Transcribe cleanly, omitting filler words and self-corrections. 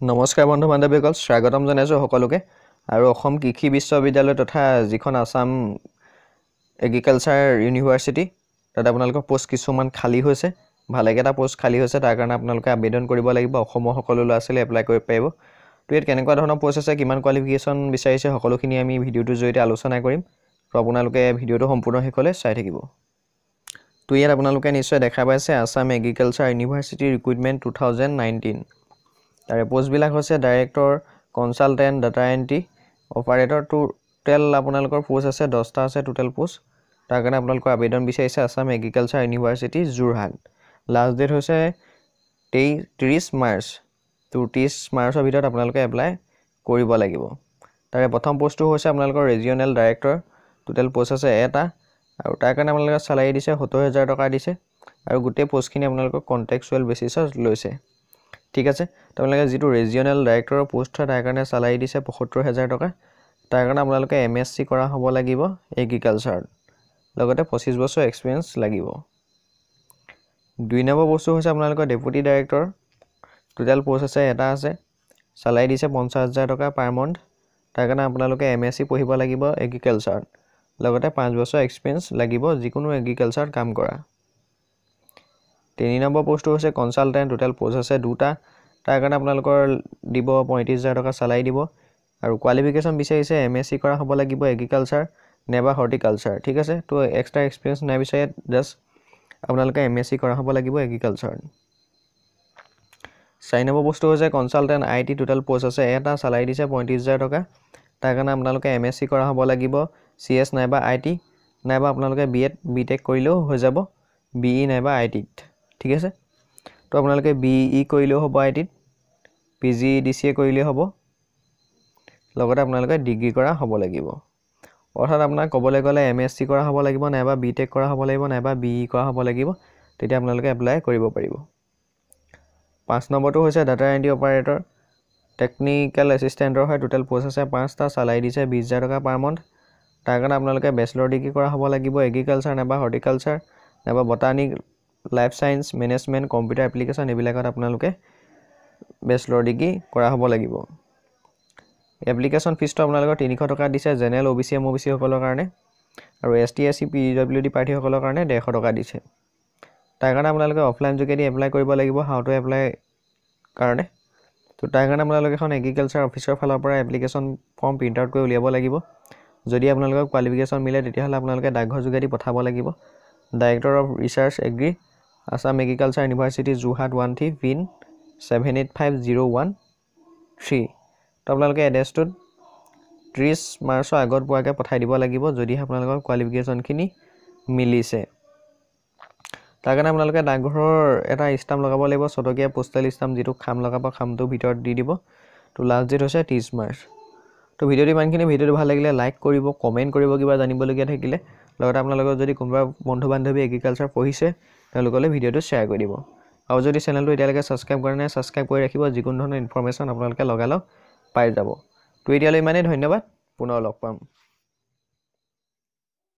নমস্কাৰ বন্ধু বান্ধৱীসকল স্বাগতম জনাইছো সকলোকে আৰু অসম কৃষি বিশ্ববিদ্যালয় তথা যিখন আসাম এগ্ৰিকালচাৰ ইউনিভাৰ্চিটি তাত আপোনালোকৰ পোষ্ট কিছুমান খালী হৈছে ভালেকেটা পোষ্ট খালী হৈছে তাৰ কাৰণে আপোনালোকে আবেদন কৰিব লাগিব অসমৰ সকলো ল'ৰা ছোৱালী এপ্লাই কৰিব পাৰিব তো ইয়াত কেনেকুৱা ধৰণৰ পোষ্ট আছে কিমান কোৱালিফিকেশ্যন বিচাৰিছে সকলোখিনি আমি ভিডিঅ'টোৰ জৰিয়তে আলোচনা কৰিম তো আপোনালোকে ভিডিঅ'টো সম্পূৰ্ণ শেষলৈ চাই থাকিব তো ইয়াত আপোনালোকে নিশ্চয় দেখা পাইছে আসাম এগ্ৰিকালচাৰ ইউনিভাৰ্চিটি ৰিক্ৰুটমেণ্ট 2019 তাৰে পোষ্টবিলাক হৈছে director consultant data entry operator total আপোনালোকৰ পোষ্ট আছে 10টা আছে টোটেল পোষ্ট তাৰ কাৰণে আপোনালোকৰ আবেদন বিচাৰিছে Assam agriculture university Jorhat last date হৈছে 30 মাৰ্চ তো 30 মাৰ্চৰ ভিতৰত আপোনালোকে এপ্লাই কৰিব লাগিব তাৰে প্ৰথম পোষ্টটো হৈছে আপোনালোকৰ ৰিজিয়নেল ডাইৰেক্টৰ টোটেল পোষ্ট আছে এটা আৰু তাৰ কাৰণে আপোনালোকে স্যালাৰি দিছে 70000 টকা দিছে আৰু গোটেই পোষ্টখিনি আপোনালোকৰ কন্ট্ৰাকচুৱেল বেচিছত লৈছে ঠিক আছে তোমালোকে যেটো ৰিজিয়নেল ডাইৰেক্টৰৰ পোষ্ট হয় তাৰ কাৰণে স্যালাৰি দিছে 75000 টকা তাৰ কাৰণে আপোনালোকে এমএসসি কৰা হ'ব লাগিব এগ্ৰিকালচাৰ লগতে 25 বছৰ এক্সপেৰিয়েন্স লাগিব দুই নম্বৰ পোষ্ট হৈছে আপোনালোকৰ ডেপুটি ডাইৰেক্টৰ টোটেল পোষ্ট আছে এটা আছে স্যালাৰি দিছে 50000 টকা পাৰ মান্থ তাৰ কাৰণে আপোনালোকে এমএসসি পঢ়িব লাগিব এগ্ৰিকালচাৰ লগতে 5 বছৰ এক্সপেৰিয়েন্স লাগিব যিকোনো এগ্ৰিকালচাৰ কাম কৰা 3 নম্বৰ পোষ্ট হৈছে কনসালটেন্ট টোটেল পোষ্ট আছে দুটা তাৰ কাৰণে আপোনালোকৰ দিব 35000 টকা স্যালাৰি দিব আৰু কোৱালিফিকেশ্যন বিচাৰিছে এমএসসি কৰা হ'ব লাগিব এগ্ৰিকালচাৰ নেবা হৰ্টিকালচাৰ ঠিক আছে তো এক্সট্ৰা এক্সপেৰিয়েন্স নাই বিচাৰে জাস্ট আপোনালোকে এমএসসি কৰা হ'ব লাগিব এগ্ৰিকালচাৰ 4 নম্বৰ পোষ্ট হৈছে কনসালটেন্ট আইটি টোটেল পোষ্ট আছে এটা স্যালাৰি দিছে 35000 টকা তাৰ কাৰণে আপোনালোকে এমএসসি কৰা হ'ব লাগিব সিএস নাইবা আইটি নাইবা আপোনালোকে বিএড বিটেক কৰিলেও হৈ যাব বিই নাইবা আইটিত ঠিক আছে তো আপোনালোকে বিই কৰিলেও হ'ব আইটিত পিজিডিসিএ কৰিলে হ'ব লগতে আপোনালোকে ডিগ্ৰী কৰা হ'ব লাগিব অৰ্থাৎ আপোনাক ক'বলৈ গ'লে এমএসসি কৰা হ'ব লাগিব নাইবা বিটেক কৰা হ'ব লাগিব নাইবা বিই কৰা হ'ব লাগিব তেতিয়া আপোনালোকে এপ্লাই কৰিব পাৰিব 5 নম্বৰটো হৈছে ডাটা এন্ট্ৰি অপাৰেটৰ টেকনিক্যাল এসিস্ট্যান্টৰ হয় টোটেল পোষ্ট আছে 5টা স্যালাৰি দিছে 20000 টকা পাৰ মান্থ তাৰ কাৰণে আপোনালোকে বেচেলৰ ডিগ্ৰী কৰা হ'ব লাগিব এগ্ৰিকালচাৰ নাইবা হৰ্টিকালচাৰ নাইবা botanic life science management computer application এবিলাকত আপোনালোকে বেচেলৰ ডিগ্ৰী কৰা হ'ব লাগিব এপ্লিকেশন ফিছটো আপোনালোকৰ 300 টকা দিছে জেনেৰেল ওবিসি এমওবিসি সকলৰ কাৰণে আৰু এসটি এসসি পিডব্লিউডি প্ৰাৰ্থী সকলৰ কাৰণে 150 টকা দিছে তাৰ কাৰণে আপোনালোকে অফলাইন যোগেদি এপ্লাই কৰিব লাগিব হাউ টু এপ্লাই কাৰণে তো তাৰ কাৰণে আপোনালোকে এখন এগ্ৰিকালচাৰ অফিচৰ ফালৰ পৰা এপ্লিকেশন ফৰ্ম প্ৰিন্ট আউট কৰি উলিয়াব লাগিব যদি আপোনালোকৰ কোৱালিফিকেশ্যন মিলে তেতিয়াহলে আপোনালোকে ডাকঘৰ যোগেদি পঠাব লাগিব director of research agri Assam agriculture university Jorhat 13 pin 785013 তো আপোনালোকে এড্ৰেছটোত 30 মাৰ্চৰ আগত পোৱাকে পঠাই দিব লাগিব যদি আপোনালোকৰ কোৱালিফিকেশ্যনখিনি মিলিছে তাৰ কাৰণে আপোনালোকে ডাকঘৰৰ এটা ষ্টাম্প লগাব লাগিব ছটকীয়া পোষ্টেল ষ্টাম্প যেটো খাম লগাব খামটো ভিতৰত দি দিব তো লাষ্ট ডেট হৈছে 30 মাৰ্চ তো ভিডিঅ'টো ইমানখিনি ভিডিঅ'টো ভাল লাগিলে লাইক কৰিব কমেন্ট কৰিব কিবা জানিবলগীয়া থাকিলে লগতে আপোনালোকৰ যদি কোনোবা বন্ধু বান্ধৱী এগ্ৰিকালচাৰ পঢ়িছে তেওঁলোকলৈ ভিডিঅ'টো শ্বেয়াৰ কৰি দিব আৰু যদি চেনেলটো এতিয়ালৈকে সাবস্ক্ৰাইব কৰা নাই সাবস্ক্ৰাইব কৰি ৰাখিব যিকোনো ধৰণৰ ইনফৰমেশন আপোনালোকে লগালক পাই যাব তো এতিয়ালৈ ইমানেই ধন্যবাদ পুনৰ লগ পাম